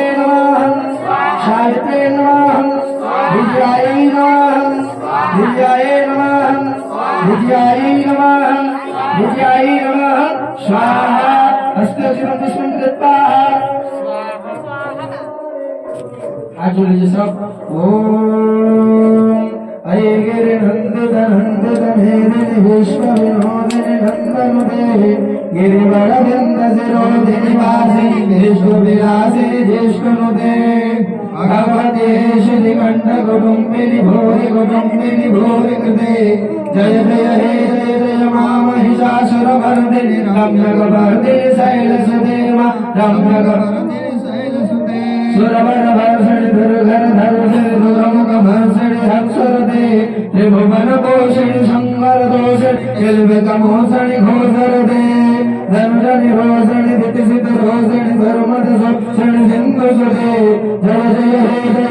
शांते नमः शांते नमः विजयाय नमः विजयाय नमः विजयाय नमः विजयाय नमः स्वाहा हस्तचिरं पुष्पं दत्वा हाथ जोड़ लीजिए सब ओम अये गिरि नंदित नंदित मेदिनि विश्व विनोदिनि नंदनुते गिरिवर विंद शिरोधिनि वासिनि विश्व विलासिनि जिष्णुनुते भगवते श्री कंठ कुटुंबिनि भूरि कृते जय जय हे जय जय मा महिषासुरमर्दिनि रम्यकवर्दिनि शैलसुते मा रम्यकवर्दिनि शैलसुते सुरवर भर्षणि दुर्धर धर्षणि दुर्मुख भर्षणि हंसरते त्रिभुवन पोषणि संवर दोषणि किल्बिक मोषणि घोषरते धनुषणि रोषणि दितिसित रोषणि धर्मद सोक्षणि सिंधुसुते जय जय हे जय